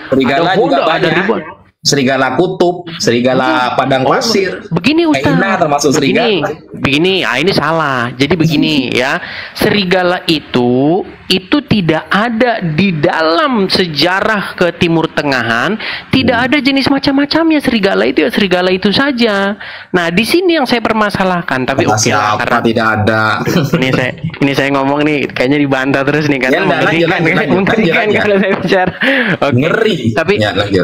Serigala ada juga Honda, ada banyak. ribuan. Serigala kutub, serigala padang pasir. Begini Ustaz, Hyena termasuk serigala. begini, ini salah. Jadi begini ya, serigala itu tidak ada di dalam sejarah ke Timur Tengahan, tidak ada jenis macam-macamnya serigala itu ya serigala itu saja. Nah di sini yang saya permasalahkan, tapi Kata oke lah, siapa karena tidak ada. ini saya ngomong nih kayaknya dibantah terus nih Ya, karena lanjut, mengerikan, lanjut, mengerikan lanjut. kalau saya bicara. Oke. Ngeri. Tapi Ya, lanjut.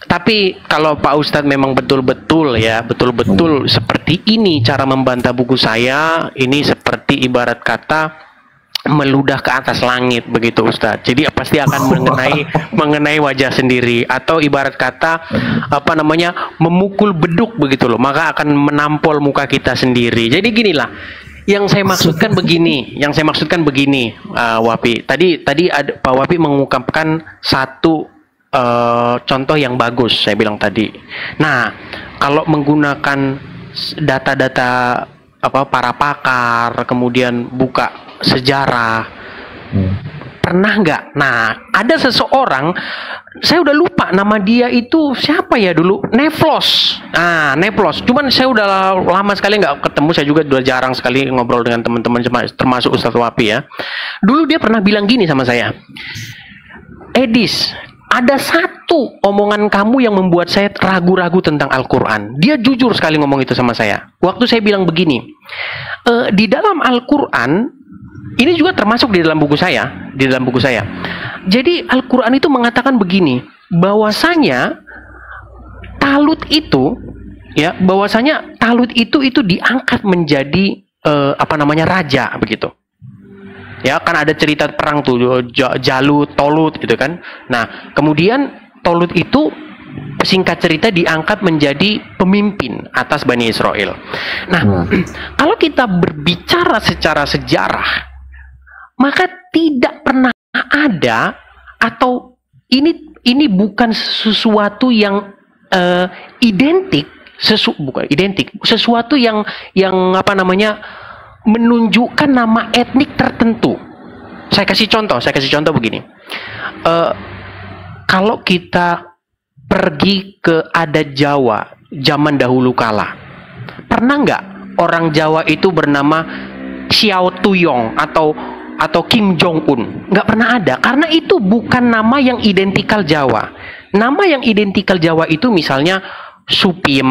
tapi kalau Pak Ustadz memang betul-betul seperti ini cara membantah buku saya, ini seperti ibarat kata meludah ke atas langit begitu Ustadz. Jadi pasti akan mengenai wajah sendiri, atau ibarat kata memukul beduk begitu loh, maka akan menampol muka kita sendiri. Jadi ginilah yang saya maksudkan begini, Wapi. Tadi ada Pak Wapi mengungkapkan satu contoh yang bagus, saya bilang tadi. Nah, kalau menggunakan data-data para pakar, kemudian buka sejarah, pernah nggak? Nah, ada seseorang, saya udah lupa nama dia itu siapa ya dulu, Neflos. Nah, Neflos. Cuman saya udah lama sekali nggak ketemu, saya juga udah jarang sekali ngobrol dengan teman-teman, termasuk Ustadz Wapi ya. Dulu dia pernah bilang gini sama saya, Edis, ada satu omongan kamu yang membuat saya ragu-ragu tentang Al-Quran. Dia jujur sekali ngomong itu sama saya. Waktu saya bilang begini, di dalam Al-Quran, ini juga termasuk di dalam buku saya. Jadi Al-Quran itu mengatakan begini, bahwasanya Talut itu diangkat menjadi raja begitu. Ya, kan ada cerita perang tuh, Jalut, Tolut gitu kan. Nah, kemudian Tolut itu singkat cerita diangkat menjadi pemimpin atas Bani Israel. Nah, kalau kita berbicara secara sejarah, maka tidak pernah ada, atau ini bukan sesuatu yang identik, sesuatu yang menunjukkan nama etnik tertentu. Saya kasih contoh begini. Kalau kita pergi ke adat Jawa zaman dahulu kala, pernah nggak orang Jawa itu bernama Xiao Tuyong atau Kim Jong Un? Nggak pernah ada, karena itu bukan nama yang identikal Jawa. Nama yang identikal Jawa itu misalnya Supiem,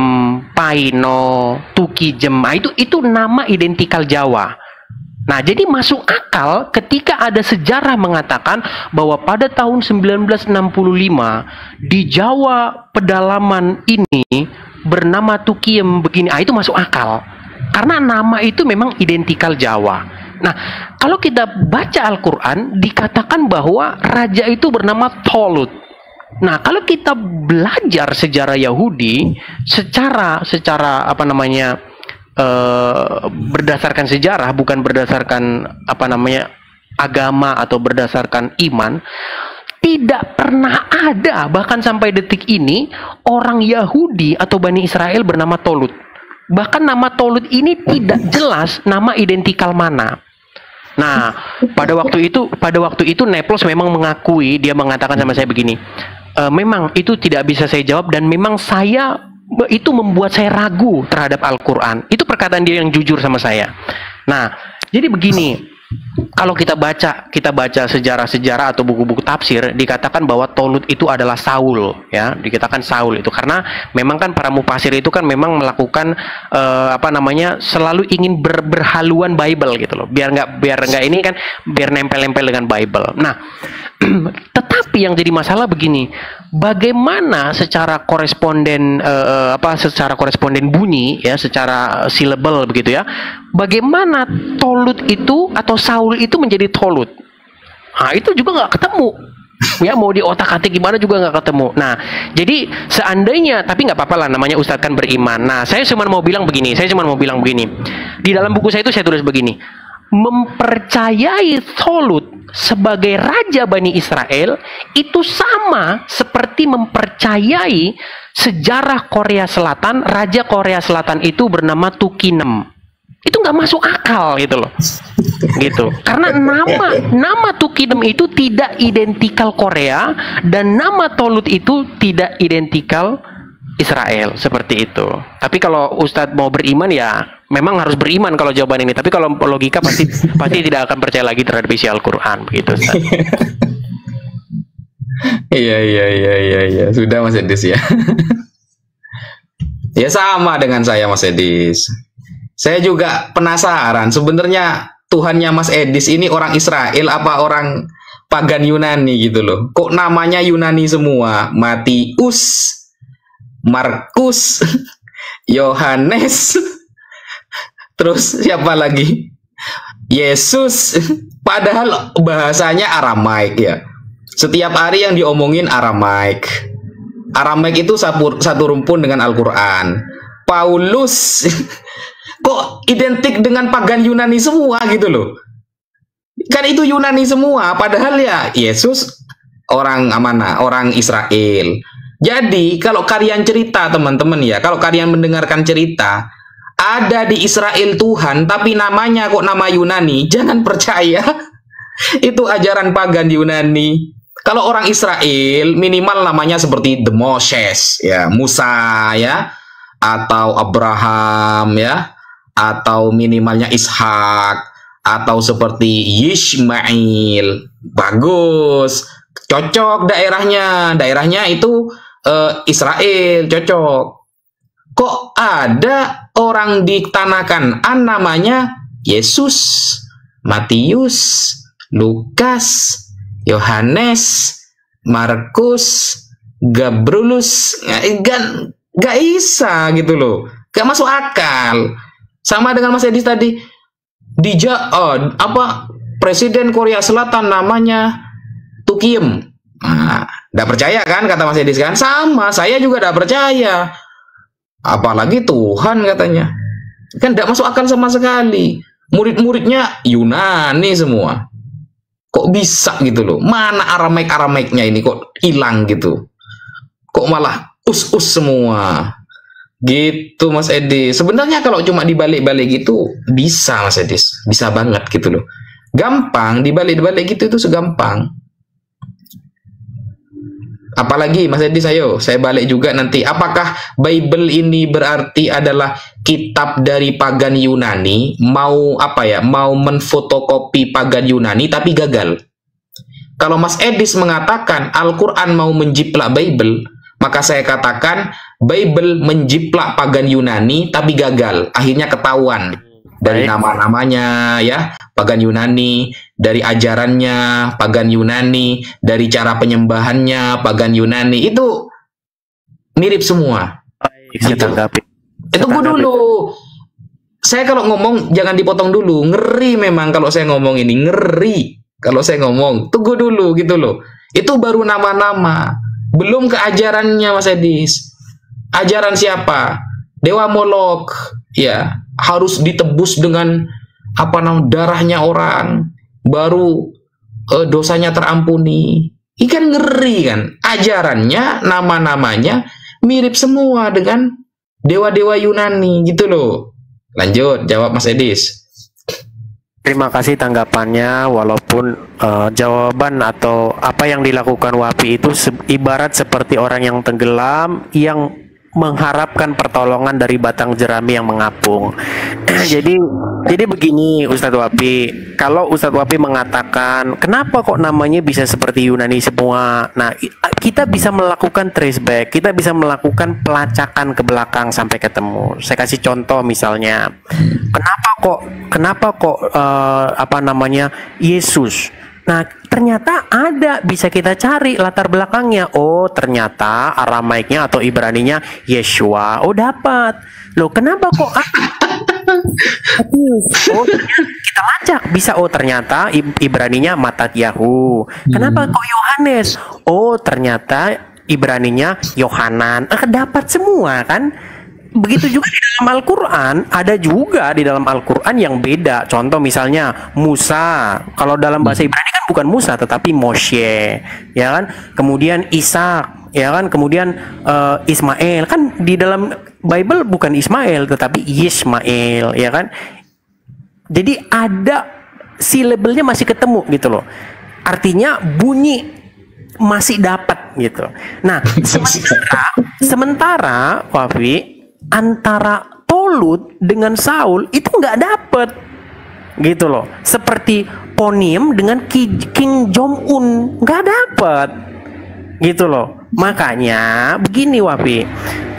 Paino, Tukijem, itu nama identikal Jawa. Nah, jadi masuk akal ketika ada sejarah mengatakan bahwa pada tahun 1965 di Jawa pedalaman ini bernama Tukiem begini. Itu masuk akal. Karena nama itu memang identikal Jawa. Nah, kalau kita baca Al-Quran dikatakan bahwa raja itu bernama Tolut. Nah, kalau kita belajar sejarah Yahudi secara berdasarkan sejarah, bukan berdasarkan agama atau berdasarkan iman, tidak pernah ada, bahkan sampai detik ini, orang Yahudi atau Bani Israel bernama Tolut. Bahkan nama Tolut ini tidak jelas nama identikal mana. Nah, pada waktu itu Neplos memang mengakui, dia mengatakan sama saya begini, memang itu tidak bisa saya jawab, dan memang itu membuat saya ragu terhadap Al-Quran. Itu perkataan dia yang jujur sama saya. Nah, jadi begini, kalau kita baca sejarah-sejarah atau buku-buku tafsir, dikatakan bahwa Tolut itu adalah Saul, ya, dikatakan Saul itu karena memang kan para mufasir itu kan memang melakukan selalu ingin berhaluan Bible gitu loh, biar nggak ini kan, biar nempel-nempel dengan Bible. Nah, tetapi yang jadi masalah begini, bagaimana secara koresponden bunyi ya, secara syllable begitu ya, bagaimana Tolut itu atau Saul itu menjadi Tolut? Nah, itu juga nggak ketemu. Ya, mau di otak-atik gimana juga nggak ketemu. Nah, jadi seandainya, tapi nggak apa-apa lah, namanya Ustadz kan beriman. Nah, saya cuma mau bilang begini. Di dalam buku saya itu saya tulis begini, mempercayai Tolut sebagai raja Bani Israel itu sama seperti mempercayai sejarah Korea Selatan, raja Korea Selatan itu bernama Tukinem. itu nggak masuk akal gitu loh. Gitu. Karena nama Tukidem itu tidak identikal Korea dan nama Tolut itu tidak identikal Israel, seperti itu. Tapi kalau Ustadz mau beriman ya memang harus beriman kalau jawaban ini. Tapi kalau logika pasti tidak akan percaya lagi terhadap isi Al-Qur'an, begitu Ustadz. Iya. Sudah Mas Edis ya. Ya sama dengan saya Mas Edis. Saya juga penasaran sebenarnya Tuhannya Mas Edis ini orang Israel apa orang pagan Yunani gitu loh. Kok namanya Yunani semua? Matius, Markus, Yohanes, terus siapa lagi? Yesus. Padahal bahasanya Aramaik ya. Setiap hari yang diomongin Aramaik. Aramaik itu satu rumpun dengan Al-Quran. Paulus kok identik dengan pagan Yunani semua gitu loh. Kan itu Yunani semua. Padahal ya Yesus orang mana? Orang Israel. Jadi kalau kalian cerita teman-teman ya, kalau kalian mendengarkan cerita ada di Israel Tuhan tapi namanya kok nama Yunani, jangan percaya. Itu ajaran pagan Yunani. Kalau orang Israel minimal namanya seperti The Moses ya, Musa ya, atau Abraham ya, atau minimalnya Ishak, atau seperti Yishmael. Bagus, cocok daerahnya itu Israel, cocok. Kok ada orang di tanah Kanaan namanya Yesus, Matius, Lukas, Yohanes, Markus, Gabrulus? Gak bisa gitu loh, gak masuk akal. Sama dengan Mas Edis tadi, Presiden Korea Selatan namanya Tukiem. Nah, gak percaya kan kata Mas Edis kan? Sama, saya juga gak percaya. Apalagi Tuhan katanya. Kan gak masuk akal sama sekali. Murid-muridnya Yunani semua. Kok bisa gitu loh? Mana Aramaik-Aramaiknya ini kok hilang gitu? Kok malah us-us semua? Gitu Mas Edis. Sebenarnya kalau cuma dibalik-balik gitu bisa Mas Edis. Bisa banget gitu loh. Gampang, dibalik-balik gitu itu segampang. Apalagi Mas Edis, ayo saya balik juga nanti. Apakah Bible ini berarti adalah kitab dari pagan Yunani, mau menfotokopi pagan Yunani tapi gagal? Kalau Mas Edis mengatakan Al-Quran mau menjiplak Bible, maka saya katakan Bible menjiplak pagan Yunani tapi gagal. Akhirnya ketahuan dari nama-namanya ya, pagan Yunani, dari ajarannya pagan Yunani, dari cara penyembahannya pagan Yunani, itu mirip semua. Gitu. Tunggu dulu. Saya kalau ngomong jangan dipotong dulu. Ngeri memang kalau saya ngomong ini, ngeri. Kalau saya ngomong, tunggu dulu gitu loh. Itu baru nama-nama, belum ke ajarannya Mas Edis. Ajaran siapa? Dewa Molok, ya, harus ditebus dengan darahnya orang, baru dosanya terampuni. Ikan ngeri kan? Ajarannya, nama-namanya mirip semua dengan dewa-dewa Yunani gitu loh. Lanjut, jawab Mas Edis. Terima kasih tanggapannya, walaupun jawaban atau apa yang dilakukan Wapi itu ibarat seperti orang yang tenggelam yang mengharapkan pertolongan dari batang jerami yang mengapung. Jadi begini Ustadz Wapi, kalau Ustadz Wapi mengatakan kenapa kok namanya bisa seperti Yunani semua, nah kita bisa melakukan trace back, kita bisa melakukan pelacakan ke belakang sampai ketemu. Saya kasih contoh misalnya, kenapa kok Yesus. Nah, ternyata ada, bisa kita cari latar belakangnya. Oh, ternyata Aramaiknya atau Ibraninya Yeshua. Oh, dapat. Loh, kenapa kok oh, kita lacak bisa. Oh, ternyata Ibraninya Matatyahu. Kenapa kok Yohanes? Oh, ternyata Ibraninya Yohanan. Dapat semua kan? Begitu juga di dalam Al-Quran, ada juga di dalam Al-Quran yang beda. Contoh misalnya Musa, kalau dalam bahasa Ibrani kan bukan Musa tetapi Moshe, ya kan? Kemudian Ishak, ya kan? Kemudian Ismail, kan di dalam Bible bukan Ismail tetapi Yismael, ya kan? Jadi ada silabelnya masih ketemu gitu loh. Artinya bunyi masih dapat gitu. Nah, sementara Wafi, antara Tolut dengan Saul itu nggak dapet gitu loh. Seperti Ponim dengan King Jong Un nggak dapet gitu loh. Makanya begini Wafi,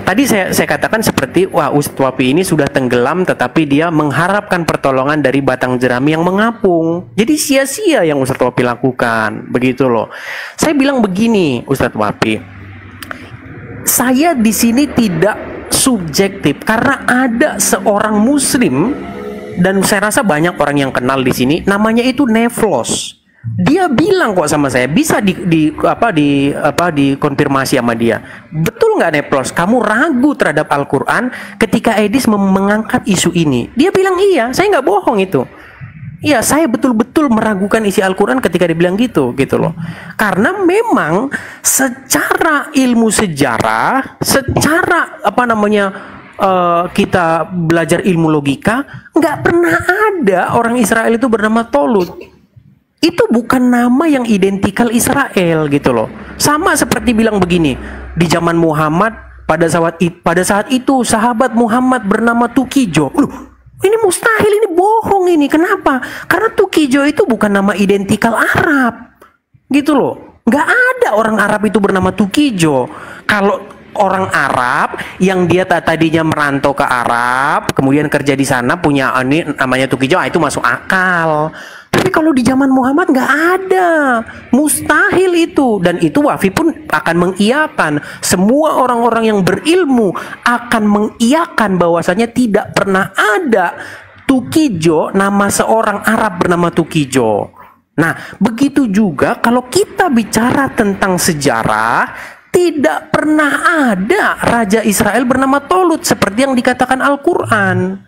tadi saya katakan seperti Ustadz Wafi ini sudah tenggelam, tetapi dia mengharapkan pertolongan dari batang jerami yang mengapung. Jadi sia-sia yang Ustadz Wafi lakukan, begitu loh. Saya bilang begini Ustadz Wafi, saya di sini tidak subjektif karena ada seorang Muslim, dan saya rasa banyak orang yang kenal di sini, namanya itu Neflos. Dia bilang kok sama saya, bisa dikonfirmasi sama dia. Betul nggak Neflos, kamu ragu terhadap Al-Quran ketika Edis mengangkat isu ini? Dia bilang iya, saya nggak bohong itu. Iya, saya betul-betul meragukan isi Al-Quran ketika dibilang gitu loh. Karena memang secara ilmu sejarah, secara kita belajar ilmu logika, nggak pernah ada orang Israel itu bernama Tolut. Itu bukan nama yang identikal Israel gitu loh. Sama seperti bilang begini, di zaman Muhammad pada saat itu sahabat Muhammad bernama Tukijo. Ini mustahil, ini bohong ini. Kenapa? Karena Tukijo itu bukan nama identikal Arab gitu loh. Nggak ada orang Arab itu bernama Tukijo. Kalau orang Arab yang dia tadinya merantau ke Arab, kemudian kerja di sana, punya ini namanya Tukijo, itu masuk akal. Tapi kalau di zaman Muhammad nggak ada, mustahil itu. Dan itu Wafi pun akan mengiyakan, semua orang-orang yang berilmu akan mengiyakan bahwasanya tidak pernah ada Tukijo, nama seorang Arab bernama Tukijo. Nah, begitu juga kalau kita bicara tentang sejarah, tidak pernah ada raja Israel bernama Tolut seperti yang dikatakan Al-Quran.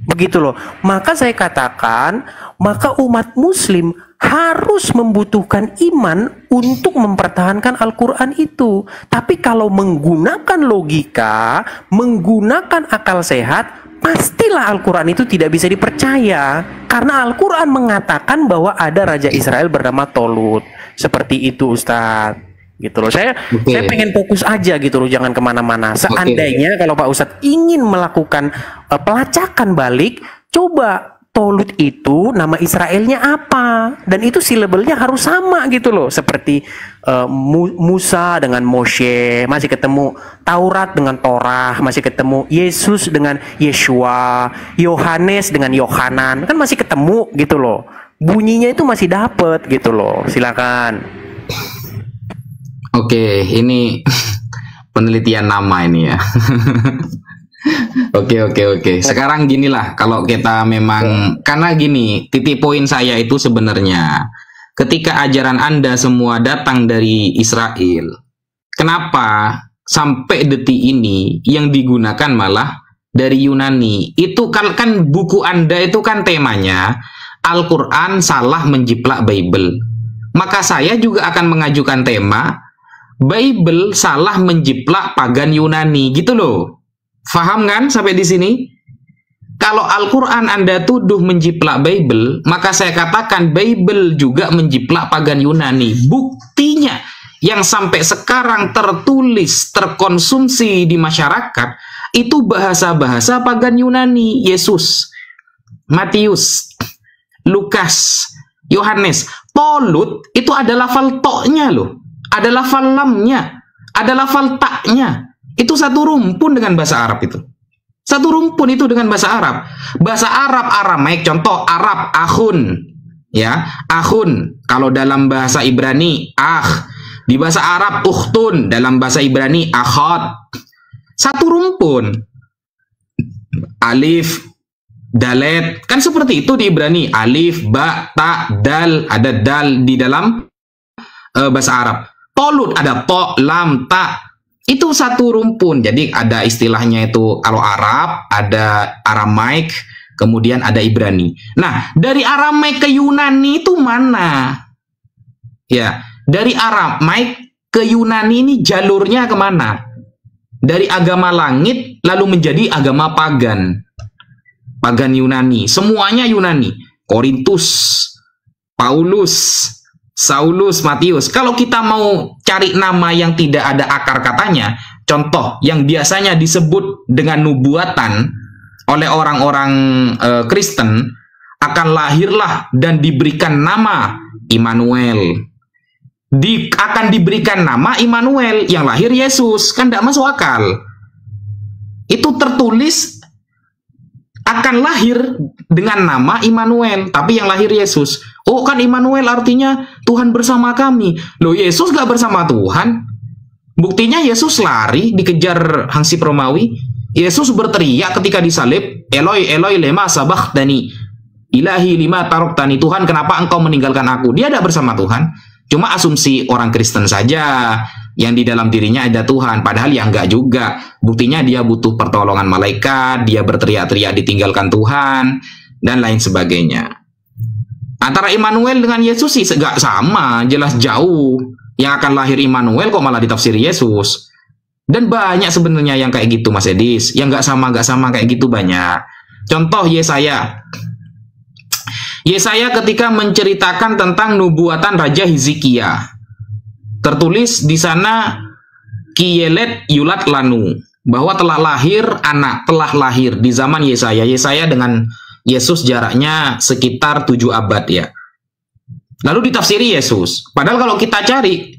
Begitu loh. Maka saya katakan, maka umat muslim harus membutuhkan iman untuk mempertahankan Al-Quran itu. Tapi kalau menggunakan logika, menggunakan akal sehat, pastilah Al-Quran itu tidak bisa dipercaya. Karena Al-Quran mengatakan bahwa ada raja Israel bernama Tolut. Seperti itu Ustadz. Gitu loh, saya pengen fokus aja gitu loh, jangan kemana-mana. Seandainya kalau Pak Ustadz ingin melakukan pelacakan balik, coba Tolut itu nama Israelnya apa, dan itu silabelnya harus sama gitu loh, seperti Musa dengan Moshe masih ketemu, Taurat dengan Torah masih ketemu, Yesus dengan Yeshua, Yohanes dengan Yohanan kan masih ketemu gitu loh, bunyinya itu masih dapet gitu loh. Silakan. Oke, ini penelitian nama ini ya. Oke. Sekarang ginilah, kalau kita memang, karena gini, titik poin saya itu sebenarnya, ketika ajaran Anda semua datang dari Israel, kenapa sampai detik ini yang digunakan malah dari Yunani? Itu kan buku Anda itu kan temanya Al-Quran salah menjiplak Bible. Maka saya juga akan mengajukan tema Bible salah menjiplak pagan Yunani, gitu loh. Faham kan sampai di sini? Kalau Al-Quran Anda tuduh menjiplak Bible, maka saya katakan Bible juga menjiplak pagan Yunani. Buktinya yang sampai sekarang tertulis, terkonsumsi di masyarakat, itu bahasa-bahasa pagan Yunani. Yesus, Matius, Lukas, Yohanes. Tolut itu ada lafal toknya loh. Ada lafal lamnya, ada lafal taknya. Itu satu rumpun dengan bahasa Arab itu. Satu rumpun itu dengan bahasa Arab. Bahasa Arab Aramaik, contoh Arab akhun, ya, akhun. Kalau dalam bahasa Ibrani di bahasa Arab ukhtun, dalam bahasa Ibrani akhot. Satu rumpun. Alif, dalet, kan seperti itu di Ibrani. Alif, ba, ta, dal, ada dal di dalam bahasa Arab. Tolut ada to, lam, ta. Itu satu rumpun. Jadi ada istilahnya itu, kalau Arab ada Aramaik, kemudian ada Ibrani. Nah, dari Aramaik ke Yunani itu mana? Ya, dari Aramaik ke Yunani ini jalurnya kemana? Dari agama langit lalu menjadi agama pagan. pagan Yunani, semuanya Yunani. Korintus, Paulus, Saulus, Matius. Kalau kita mau cari nama yang tidak ada akar katanya, contoh yang biasanya disebut dengan nubuatan oleh orang-orang Kristen, akan lahirlah dan diberikan nama Immanuel. Akan diberikan nama Immanuel, yang lahir Yesus. Kan tidak masuk akal. Itu tertulis akan lahir dengan nama Immanuel, tapi yang lahir Yesus. Oh, kan Immanuel artinya Tuhan bersama kami. Loh, Yesus gak bersama Tuhan. Buktinya Yesus lari dikejar hansip Romawi. Yesus berteriak ketika disalib, Eloi, Eloi, lema sabachthani. Ilahi lima taroktani. Tuhan, kenapa engkau meninggalkan aku? Dia tidak bersama Tuhan. Cuma asumsi orang Kristen saja yang di dalam dirinya ada Tuhan, padahal ya enggak juga. Buktinya dia butuh pertolongan malaikat, dia berteriak-teriak ditinggalkan Tuhan, dan lain sebagainya. Antara Immanuel dengan Yesus sih enggak sama, jelas jauh. Yang akan lahir Immanuel kok malah ditafsiri Yesus. Dan banyak sebenarnya yang kayak gitu, Mas Edis. Yang enggak sama kayak gitu banyak. Contoh Yesaya. Yesaya ketika menceritakan tentang nubuatan Raja Hizkia, tertulis di sana Kiyelet Yulat Lanu, bahwa telah lahir anak, telah lahir di zaman Yesaya. Yesaya dengan Yesus jaraknya sekitar 7 abad ya. Lalu ditafsiri Yesus. Padahal kalau kita cari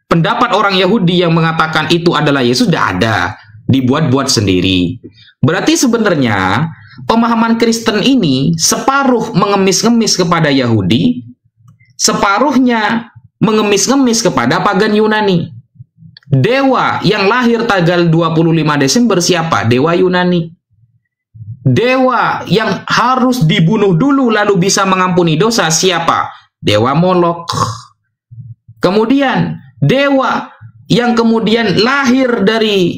pendapat orang Yahudi yang mengatakan itu adalah Yesus, tidak ada, dibuat-buat sendiri. Berarti sebenarnya pemahaman Kristen ini separuh mengemis-ngemis kepada Yahudi, separuhnya mengemis-ngemis kepada pagan Yunani. Dewa yang lahir tanggal 25 Desember siapa? Dewa Yunani. Dewa yang harus dibunuh dulu lalu bisa mengampuni dosa siapa? Dewa Molok. Kemudian dewa yang kemudian lahir dari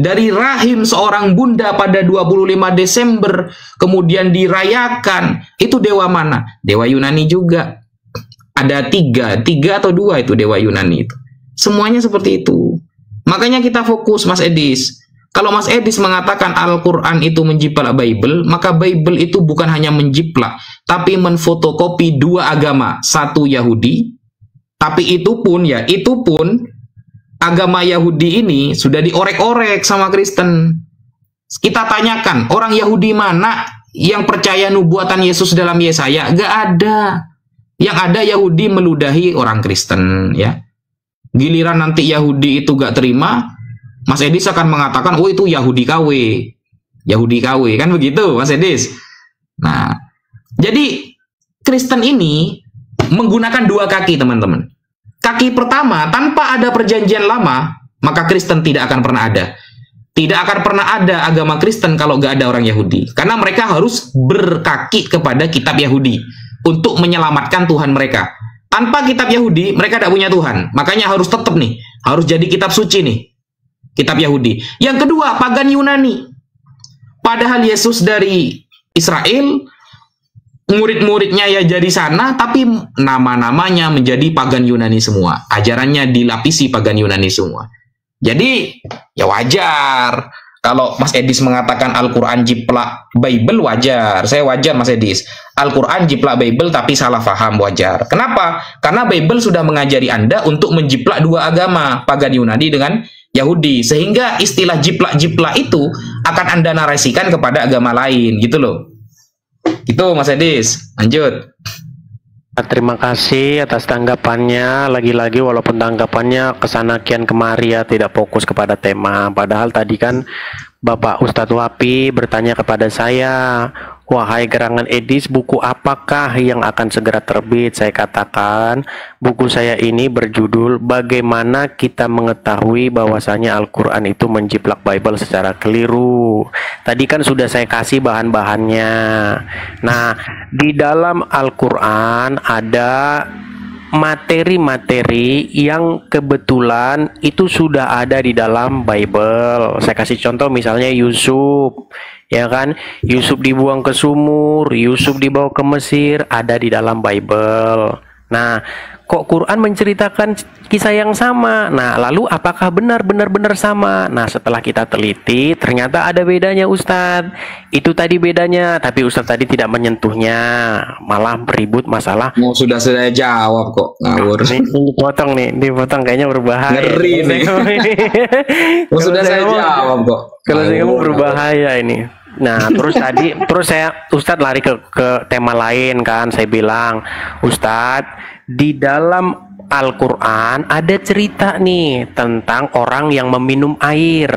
dari rahim seorang bunda pada 25 Desember kemudian dirayakan, itu dewa mana? Dewa Yunani juga. Ada tiga atau 2 itu dewa Yunani itu. Semuanya seperti itu. Makanya kita fokus, Mas Edis. Kalau Mas Edis mengatakan Al-Quran itu menjiplak Bible, maka Bible itu bukan hanya menjiplak, tapi menfotokopi 2 agama. Satu Yahudi, tapi itu pun agama Yahudi ini sudah diorek-orek sama Kristen. Kita tanyakan, orang Yahudi mana yang percaya nubuatan Yesus dalam Yesaya? Gak ada. Yang ada Yahudi meludahi orang Kristen, ya. Giliran nanti Yahudi itu gak terima, Mas Edis akan mengatakan, oh itu Yahudi KW. Yahudi KW, kan begitu, Mas Edis? Nah, jadi Kristen ini menggunakan 2 kaki, teman-teman. Kaki pertama, tanpa ada perjanjian lama, maka Kristen tidak akan pernah ada. Tidak akan pernah ada agama Kristen kalau nggak ada orang Yahudi. Karena mereka harus berkaki kepada kitab Yahudi untuk menyelamatkan Tuhan mereka. Tanpa kitab Yahudi, mereka tidak punya Tuhan. Makanya harus tetap nih, harus jadi kitab suci nih, kitab Yahudi. Yang kedua, pagan Yunani. Padahal Yesus dari Israel, murid-muridnya ya jadi sana, tapi nama-namanya menjadi pagan Yunani semua. Ajarannya dilapisi pagan Yunani semua. Jadi, ya wajar. Kalau Mas Edis mengatakan Al-Quran jiplak Bible, wajar. Saya wajar, Mas Edis. Al-Quran jiplak Bible, tapi salah paham, wajar. Kenapa? Karena Bible sudah mengajari Anda untuk menjiplak 2 agama, pagan Yunani dengan Yahudi. Sehingga istilah jiplak-jiplak itu akan Anda narasikan kepada agama lain, gitu loh. Itu Mas Edis, lanjut. Terima kasih atas tanggapannya. Lagi-lagi walaupun tanggapannya kesana kian kemari ya, tidak fokus kepada tema. Padahal tadi kan Bapak Ustadz Wapi bertanya kepada saya, wahai gerangan Edis, buku apakah yang akan segera terbit? Saya katakan, buku saya ini berjudul Bagaimana Kita Mengetahui Bahwasanya Al-Quran itu Menjiplak Bible Secara Keliru. Tadi kan sudah saya kasih bahan-bahannya. Nah, di dalam Al-Quran ada materi-materi yang kebetulan itu sudah ada di dalam Bible. Saya kasih contoh misalnya Yusuf, ya kan? Yusuf dibuang ke sumur, Yusuf dibawa ke Mesir, ada di dalam Bible. Nah, kok Quran menceritakan kisah yang sama? Nah, lalu apakah benar-benar sama? Nah, setelah kita teliti, ternyata ada bedanya Ustadz. Itu tadi bedanya, tapi Ustadz tadi tidak menyentuhnya, malah beribut masalah. Oh, sudah saya jawab kok, ngawur. Ini dipotong kayaknya berbahaya. Ngeri nih. Oh, sudah saya jawab kok. Kalau saya ngomong berbahaya ini. Nah, terus Ustadz lari ke tema lain kan. Saya bilang, Ustadz, di dalam Al-Quran ada cerita nih tentang orang yang meminum air.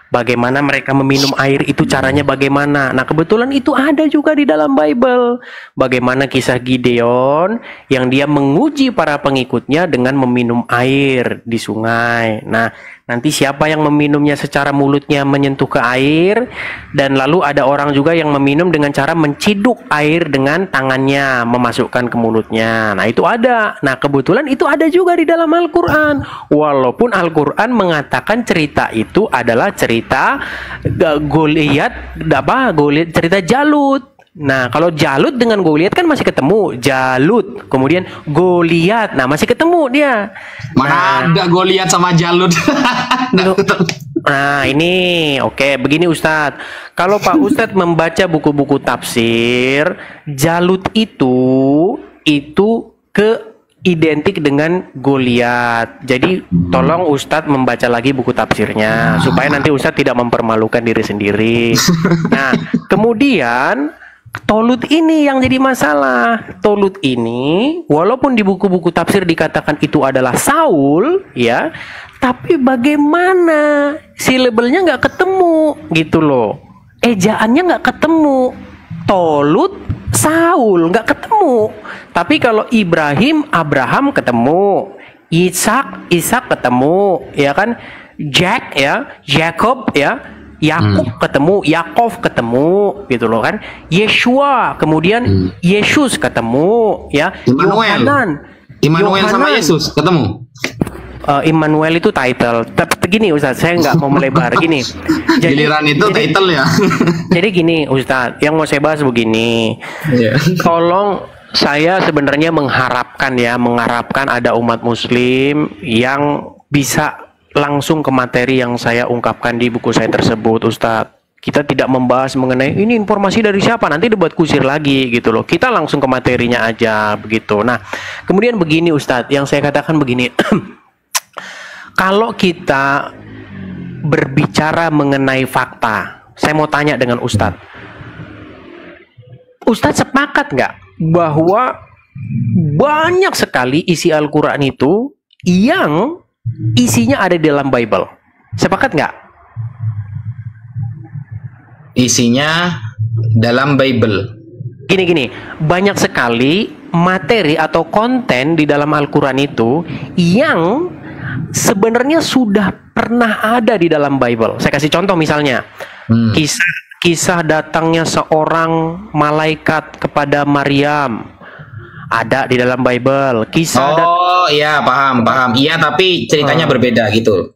Bagaimana mereka meminum air itu caranya bagaimana. Nah, kebetulan itu ada juga di dalam Bible. Bagaimana kisah Gideon yang dia menguji para pengikutnya dengan meminum air di sungai. Nah, nanti siapa yang meminumnya secara mulutnya menyentuh ke air, dan lalu ada orang juga yang meminum dengan cara menciduk air dengan tangannya, memasukkan ke mulutnya. Nah, itu ada. Nah, kebetulan itu ada juga di dalam Al-Quran. Walaupun Al-Quran mengatakan cerita itu adalah cerita Goliat, cerita Jalut. Nah, kalau Jalut dengan Goliat kan masih ketemu. Jalut, kemudian Goliat. Nah, masih ketemu dia. Mana ada Goliat sama Jalut. Nah, ini oke, begini Ustadz. Kalau Pak Ustadz membaca buku-buku tafsir, Jalut itu identik dengan Goliat. Jadi tolong Ustadz membaca lagi buku tafsirnya supaya nanti Ustadz tidak mempermalukan diri sendiri. Nah, kemudian Tolut ini yang jadi masalah. Tolut ini walaupun di buku-buku tafsir dikatakan itu adalah Saul, ya, tapi bagaimana si labelnya nggak ketemu gitu loh. Ejaannya nggak ketemu. Tolut, Saul nggak ketemu. Tapi kalau Ibrahim, Abraham ketemu. Ishak ketemu, ya kan? Jack ya, Jacob ya. Yakub ketemu, Yakov ketemu, gitu loh kan. Yeshua, kemudian Yesus ketemu, ya. Immanuel sama Yesus ketemu. Immanuel itu title. Tapi gini Ustaz, saya nggak mau melebar gini. Giliran itu title ya. Jadi gini Ustaz, yang mau saya bahas begini. Tolong, saya sebenarnya mengharapkan ada umat Muslim yang bisa langsung ke materi yang saya ungkapkan di buku saya tersebut, Ustadz. Kita tidak membahas mengenai ini informasi dari siapa, nanti debat kusir lagi gitu loh. Kita langsung ke materinya aja begitu. Nah, kemudian begini Ustadz, yang saya katakan begini. Kalau kita berbicara mengenai fakta, saya mau tanya dengan Ustadz. Ustadz sepakat nggak bahwa banyak sekali isi Al-Quran itu yang isinya ada di dalam Bible? Sepakat nggak? Isinya dalam Bible. Gini, banyak sekali materi atau konten di dalam Al-Quran itu yang sebenarnya sudah pernah ada di dalam Bible. Saya kasih contoh misalnya, kisah datangnya seorang malaikat kepada Maryam. Ada di dalam Bible. Iya, paham. Iya, tapi ceritanya berbeda gitu.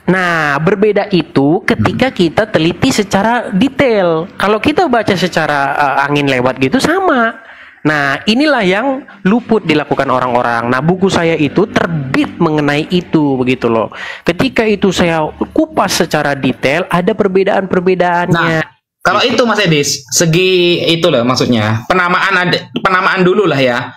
Nah, berbeda itu ketika kita teliti secara detail. Kalau kita baca secara angin lewat gitu sama. Nah, inilah yang luput dilakukan orang-orang. Nah, buku saya itu terbit mengenai itu begitu loh. Ketika itu saya kupas secara detail, ada perbedaan-perbedaannya. Nah, kalau itu Mas Edis, segi itu loh maksudnya. Penamaan dulu lah ya.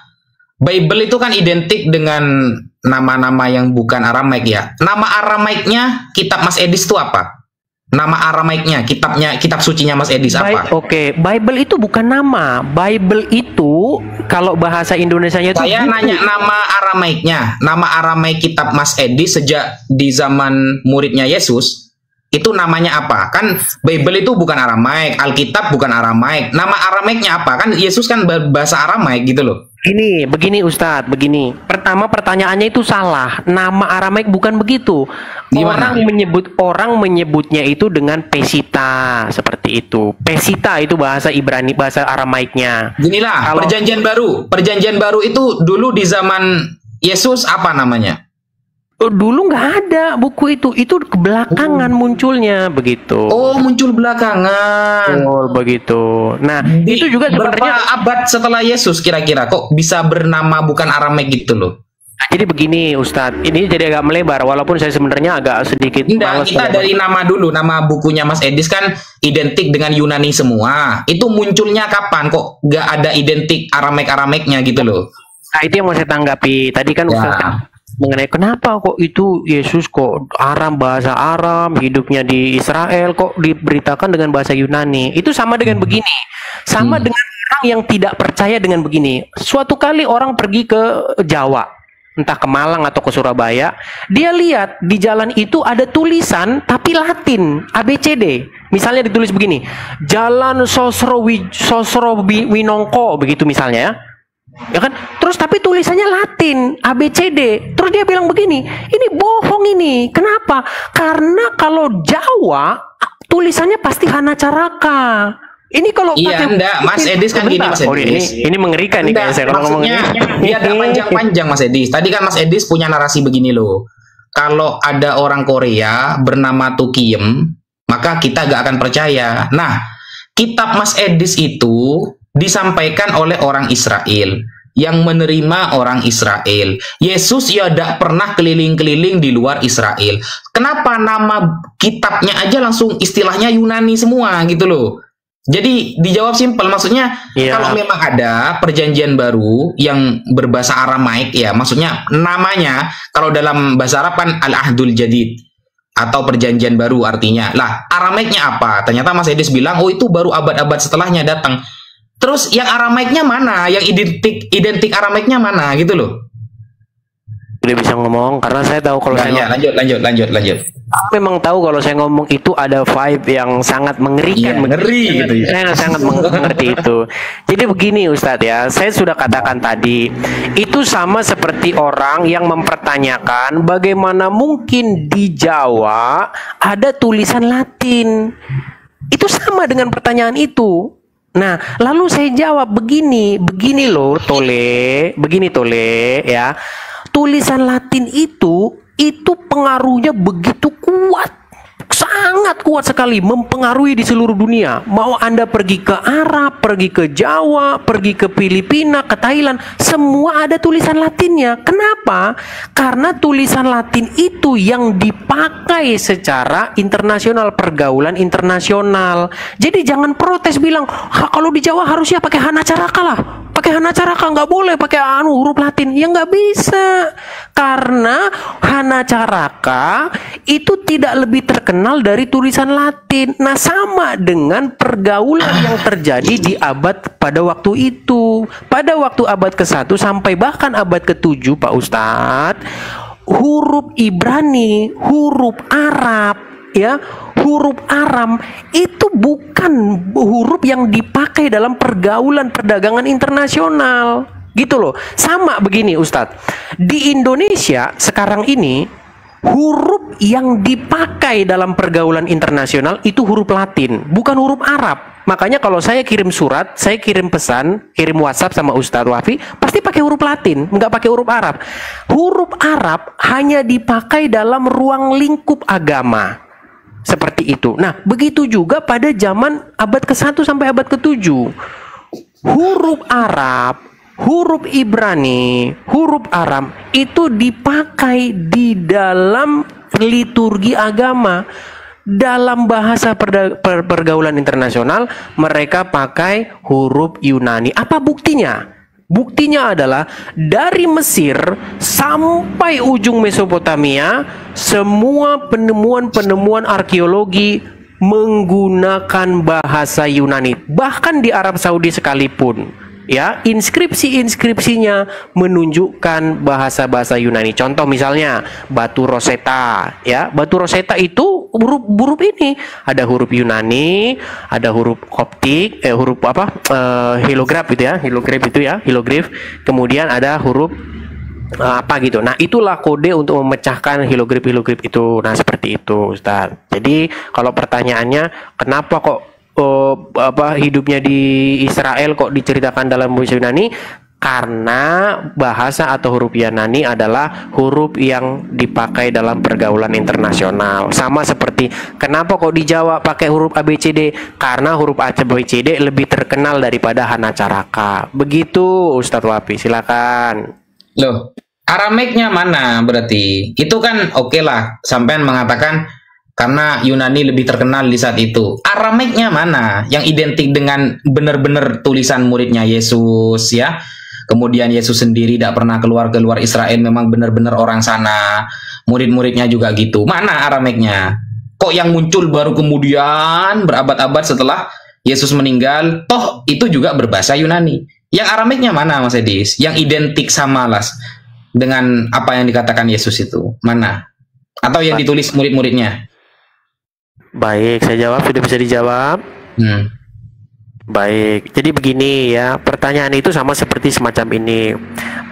Bible itu kan identik dengan nama-nama yang bukan Aramaik ya. Nama Aramaiknya kitab Mas Edis itu apa? Nama Aramaiknya, kitab sucinya Mas Edis apa? Oke, Bible itu bukan nama. Bible itu kalau bahasa Indonesianya itu saya nanya nama Aramaiknya. Nama Aramaik kitab Mas Edis sejak di zaman muridnya Yesus. Itu namanya apa? Kan Bible itu bukan Aramaik, Alkitab bukan Aramaik. Nama Aramaiknya apa? Kan Yesus kan bahasa Aramaik gitu loh. Begini Ustadz, begini. Pertama pertanyaannya itu salah. Nama Aramaik bukan begitu. Gimana? Orang menyebutnya itu dengan Pesita, seperti itu. Pesita itu bahasa Ibrani, bahasa Aramaiknya. Ginilah, Perjanjian Baru. Perjanjian Baru itu dulu di zaman Yesus apa namanya? Dulu nggak ada buku itu kebelakangan munculnya begitu. Oh, muncul belakangan. Oh, begitu. Nah, itu juga Berapa sebenarnya. abad setelah Yesus kira-kira kok bisa bernama bukan Aramek gitu loh? Jadi begini Ustadz, ini jadi agak melebar walaupun saya sebenarnya agak sedikit Enggak, malas kita kalau- dari nama dulu. Nama bukunya Mas Edis kan identik dengan Yunani semua. Itu munculnya kapan kok nggak ada identik Aramek-Arameknya gitu loh? Nah, itu yang mau saya tanggapi. Tadi kan Ya. Ustadz kan mengenai kenapa kok itu Yesus kok Aram, bahasa Aram, hidupnya di Israel kok diberitakan dengan bahasa Yunani. Itu sama dengan begini. Sama dengan orang yang tidak percaya dengan begini. Suatu kali orang pergi ke Jawa, entah ke Malang atau ke Surabaya, dia lihat di jalan itu ada tulisan tapi Latin, ABCD. Misalnya ditulis begini, Jalan Winongko, begitu misalnya ya. Ya kan? Terus tapi tulisannya Latin, ABCD. Terus dia bilang begini, ini bohong ini. Kenapa? Karena kalau Jawa tulisannya pasti Hana Caraka. Ini kalau Iya, enggak, Mas Edis kan gini, Mas Oh, Edis. ini mengerikan nih Enggak, kayak saya kalau ngomong maksudnya ini. dia agak panjang-panjang Mas Edis. Tadi kan Mas Edis punya narasi begini loh. Kalau ada orang Korea bernama Tukiem, maka kita gak akan percaya. Nah, kitab Mas Edis itu disampaikan oleh orang Israel yang menerima orang Israel. Yesus ya tidak pernah keliling-keliling di luar Israel. Kenapa nama kitabnya aja langsung istilahnya Yunani semua gitu loh? Jadi dijawab simpel, maksudnya Iya. kalau memang ada perjanjian baru yang berbahasa Aramaik ya, maksudnya namanya kalau dalam bahasa Arab kan Al-Ahdul Jadid atau perjanjian baru artinya. Lah, Aramaiknya apa? Ternyata Mas Edis bilang, oh itu baru abad-abad setelahnya datang. Terus yang Aramaiknya mana? Yang identik Aramaiknya mana gitu loh? Udah bisa ngomong karena saya tahu kalau Nah, saya ya, lanjut. memang tahu kalau saya ngomong itu ada vibe yang sangat mengerikan. Iya, ngeri gitu ya. Saya sangat mengerti itu. Jadi begini Ustadz ya, saya sudah katakan tadi, itu sama seperti orang yang mempertanyakan bagaimana mungkin di Jawa ada tulisan Latin. Itu sama dengan pertanyaan itu. Nah, lalu saya jawab begini loh, begini Tole ya. Tulisan Latin itu pengaruhnya begitu kuat. Sangat kuat sekali mempengaruhi di seluruh dunia. Mau Anda pergi ke Arab, pergi ke Jawa, pergi ke Filipina, ke Thailand, semua ada tulisan Latinnya. Kenapa? Karena tulisan Latin itu yang dipakai secara internasional, pergaulan internasional. Jadi jangan protes bilang, kalau di Jawa harusnya pakai Hana Caraka lah. Pakai Hana Caraka, nggak boleh pakai huruf Latin. Ya nggak bisa. Karena Hana Caraka itu tidak lebih terkenal dari tulisan Latin. Nah, sama dengan pergaulan yang terjadi di abad pada waktu itu. Pada waktu abad ke-1 sampai bahkan abad ke-7, Pak Ustadz, huruf Ibrani, huruf Arab, ya, huruf Aram itu bukan huruf yang dipakai dalam pergaulan perdagangan internasional. Gitu loh. Sama begini Ustadz. Di Indonesia sekarang ini huruf yang dipakai dalam pergaulan internasional itu huruf Latin, bukan huruf Arab. Makanya kalau saya kirim surat, saya kirim pesan, kirim WhatsApp sama Ustadz Wafi, pasti pakai huruf Latin, nggak pakai huruf Arab. Huruf Arab hanya dipakai dalam ruang lingkup agama. Seperti itu. Nah, begitu juga pada zaman abad ke-1 sampai abad ke-7. Huruf Arab, huruf Ibrani, huruf Aram itu dipakai di dalam liturgi agama. Dalam bahasa pergaulan internasional, mereka pakai huruf Yunani. Apa buktinya? Buktinya adalah dari Mesir sampai ujung Mesopotamia, semua penemuan-penemuan arkeologi menggunakan bahasa Yunani. Bahkan di Arab Saudi sekalipun, ya, inskripsi-inskripsinya menunjukkan bahasa-bahasa Yunani. Contoh misalnya batu Rosetta, ya. Batu Rosetta itu huruf ini, ada huruf Yunani, ada huruf Koptik, huruf apa? Hilograf itu ya, hiloglif. Kemudian ada huruf apa gitu. Nah, itulah kode untuk memecahkan hiloglif itu. Nah, seperti itu, Ustaz. Jadi, kalau pertanyaannya kenapa kok hidupnya di Israel kok diceritakan dalam bahasa Yunani, Karena bahasa atau huruf Yunani adalah huruf yang dipakai dalam pergaulan internasional. Sama seperti kenapa kok di Jawa pakai huruf ABCD? Karena huruf ABCD lebih terkenal daripada Hanacaraka. Begitu Ustadz Wapi, silakan. Loh, Arameknya mana berarti? Itu kan oke lah, sampean mengatakan karena Yunani lebih terkenal di saat itu. Arameknya mana? Yang identik dengan benar-benar tulisan muridnya Yesus ya. Kemudian Yesus sendiri tidak pernah keluar Israel, memang benar-benar orang sana. Murid-muridnya juga gitu. Mana Arameknya? Kok yang muncul baru kemudian berabad-abad setelah Yesus meninggal? Toh itu juga berbahasa Yunani. Yang Arameknya mana Mas Edis? Yang identik sama las dengan apa yang dikatakan Yesus itu? Mana? Atau yang ditulis murid-muridnya? Baik, saya jawab. Sudah bisa dijawab? Baik, jadi begini ya, pertanyaan itu sama seperti semacam ini.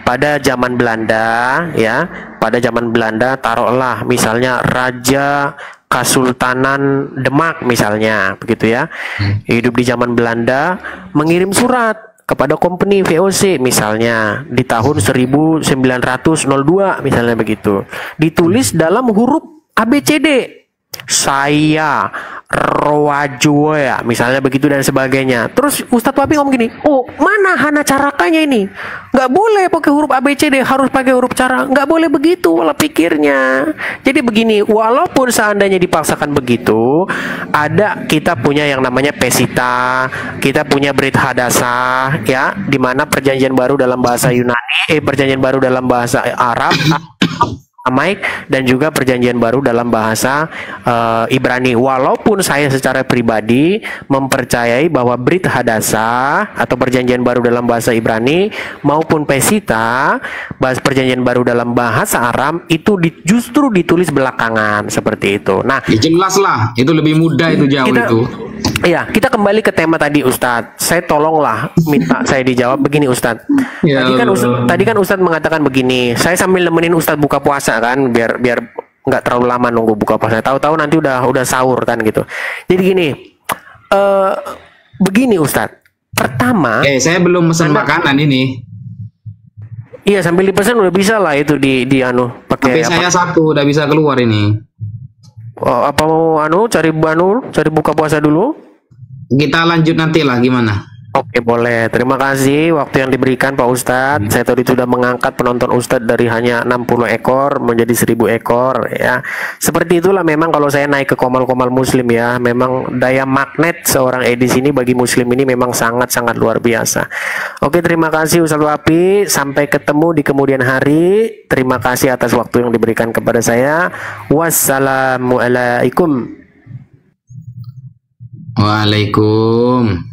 Pada zaman Belanda ya, pada zaman Belanda taruhlah misalnya Raja Kesultanan Demak misalnya, begitu ya. Hidup di zaman Belanda, mengirim surat kepada company VOC misalnya di tahun 1902 misalnya begitu. Ditulis dalam huruf ABCD. Saya Rowajo ya misalnya begitu dan sebagainya. Terus Ustadz Wapi ngomong gini, oh mana Hanacarakanya ini? Nggak boleh pakai huruf ABCD, harus pakai huruf cara. Nggak boleh begitu pola pikirnya. Jadi begini, walaupun seandainya dipaksakan begitu, ada kita punya yang namanya Pesita, kita punya Brit Hadasa ya, di mana perjanjian baru dalam bahasa Yunani, perjanjian baru dalam bahasa Arab, Amaik, dan juga perjanjian baru dalam bahasa Ibrani. Walaupun saya secara pribadi mempercayai bahwa Brit Hadasa atau perjanjian baru dalam bahasa Ibrani maupun Pesita, bahasa perjanjian baru dalam bahasa Aram itu justru ditulis belakangan seperti itu. Nah, ya, jelas lah, itu lebih mudah itu jauh itu. Iya, kita kembali ke tema tadi Ustadz. Saya tolonglah minta saya dijawab begini Ustadz. Ya, tadi kan Ustadz mengatakan begini. Saya sambil nemenin Ustadz buka puasa kan, biar nggak terlalu lama nunggu buka puasa. Tahu-tahu nanti udah sahur kan gitu. Jadi gini, begini Ustadz. Pertama, saya belum pesan makanan ini. Iya, sambil dipesan udah bisa lah itu di pakai. Tapi saya satu udah bisa keluar ini. Oh, apa mau cari buka puasa dulu? Kita lanjut nanti lah gimana? Oke, boleh. Terima kasih waktu yang diberikan Pak Ustadz. Saya tadi sudah mengangkat penonton Ustadz dari hanya 60 ekor menjadi 1000 ekor ya. Seperti itulah memang kalau saya naik ke komal-komal muslim ya, memang daya magnet seorang Edis ini bagi muslim ini memang sangat-sangat luar biasa. Oke, terima kasih Ustadz Wapi. Sampai ketemu di kemudian hari. Terima kasih atas waktu yang diberikan kepada saya. Wassalamualaikum. Waalaikum.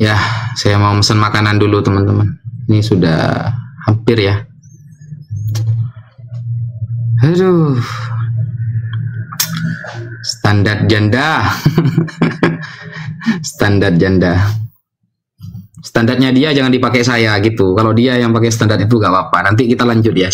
Ya, saya mau pesan makanan dulu teman-teman. Ini sudah hampir ya. Aduh. Standar janda. Standar janda. Standarnya dia jangan dipakai saya gitu. Kalau dia yang pakai standar itu gak apa-apa. Nanti kita lanjut ya.